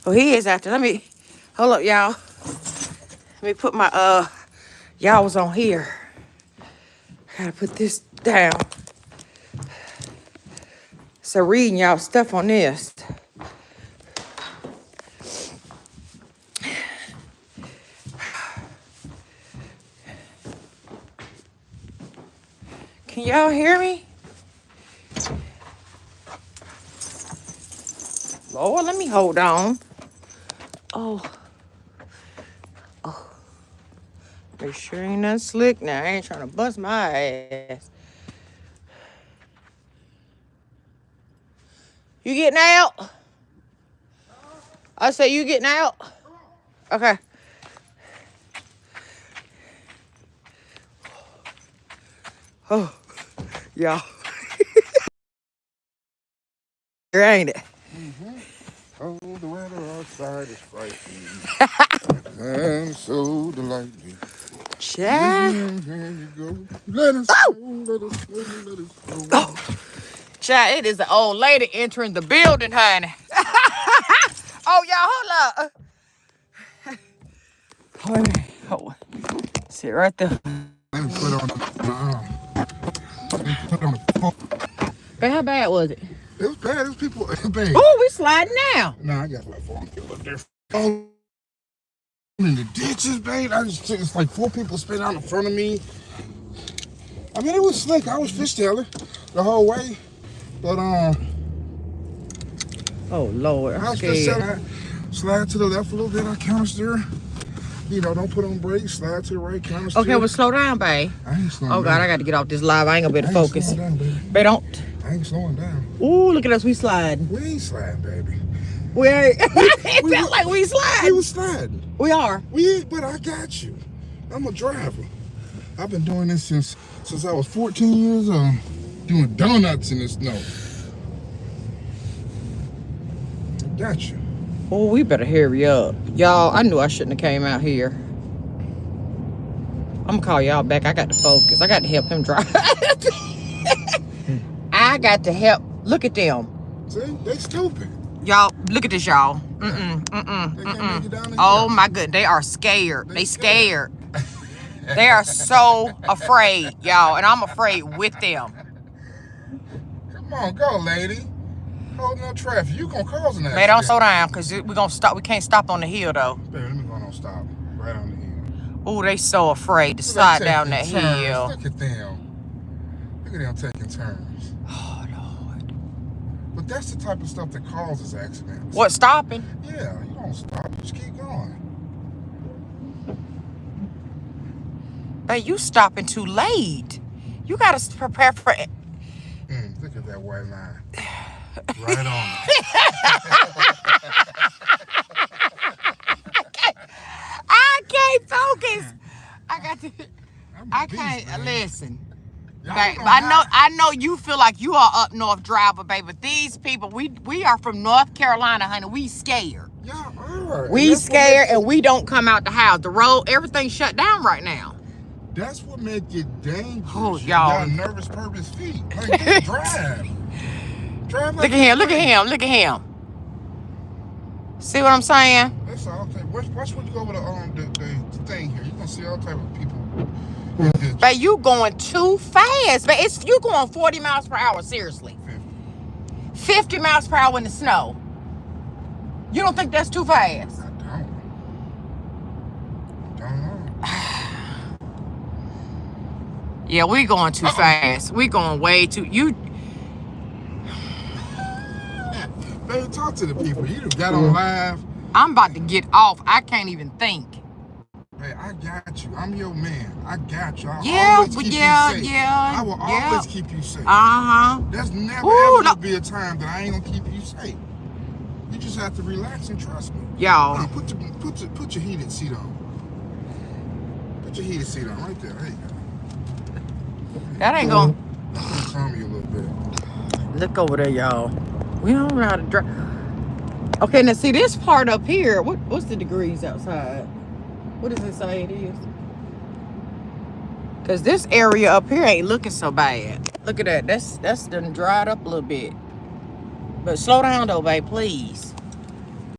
Oh, he is out there. Let me, hold up, y'all. Let me put my, y'all was on here. I gotta put this down. So reading y'all stuff on this. Can y'all hear me? Lord, let me hold on. Oh. Make sure ain't nothing slick now. I ain't trying to bust my ass. You getting out? I say you getting out? Okay. Oh, y'all. Here ain't it? Oh, the weather outside is frightful. And so delightful. Child. Here you go. Let us go, let us go, let us go. Oh. Child, it is the old lady entering the building, honey. Oh, y'all, hold up. Hold on. Sit right there. Let me put on the phone. But how bad was it? It was bad. It was people. Bad. Oh, we sliding now. Nah, I got like 4 people up there. Oh, in the ditches, babe. It's like 4 people spin out in front of me. I mean, it was slick. I was fishtailing the whole way. But, Oh, Lord. I was fishtailing. Slide to the left a little bit. I counter steer. You know, don't put on brakes. Slide to the right, counter steer. Okay, well, slow down, babe. I ain't slowing down. Oh, God, I got to get off this live. I ain't going to be able to focus. Down, baby. Babe, don't. I ain't slowing down. Ooh, look at us. We sliding. We ain't sliding, baby. We ain't. It felt like we sliding. We was sliding. We are. But I got you. I'm a driver. I've been doing this since I was 14 years old. Doing donuts in the snow. I got you. Oh, we better hurry up. Y'all, I knew I shouldn't have came out here. I'm going to call y'all back. I got to focus. I got to help him drive. I got to help. Look at them. See? They stupid. Y'all, look at this, y'all. They can't make it down Oh, my goodness. They are scared. They scared. They are so afraid, y'all. And I'm afraid with them. Come on, go, lady. Holding up traffic. You gonna cause an accident. Man, don't slow down, because we're going to stop. We can't stop on the hill, though. Baby, let me go on stop. Right on the hill. Oh, they so afraid to slide down that turns. hill. Look at them. Look at them taking turns. Oh, Lord. But that's the type of stuff that causes accidents. What, stopping? Yeah, you don't stop. You just keep going. But you stopping too late. You got to prepare for it. Look at that white line. Right on. I can't focus. I can't listen. Babe, I know you feel like you are up north driver, baby. But these people, we are from North Carolina, honey. We scared. Yeah, are. We scared and we don't come out the house. The road, everything's shut down right now. That's what makes it dangerous. Oh, y'all. Nervous purpose feet. Like, drive. Drive like look at him. Look at him. See what I'm saying? That's all. Watch when you go over the thing here. You're going to see all type of people. But you going too fast. But you going 40 miles per hour, seriously. 50 miles per hour in the snow. You don't think that's too fast? I don't know. Yeah, we going too fast. We going way too. Baby, talk to the people. You done got on live. I'm about to get off. I can't even think. Hey, I got you. I'm your man. I got you. I will always keep you safe. There's never ever be a time that I ain't gonna keep you safe. You just have to relax and trust me. Y'all. Put your heated seat on. Put your heated seat on right there. There you go. That ain't gonna calm you a little bit. Look over there, y'all. We don't know how to drive. Okay, now see this part up here. What's the degrees outside? What does it say it is? Cause this area up here ain't looking so bad. Look at that. That's done dried up a little bit. But slow down though, babe, please.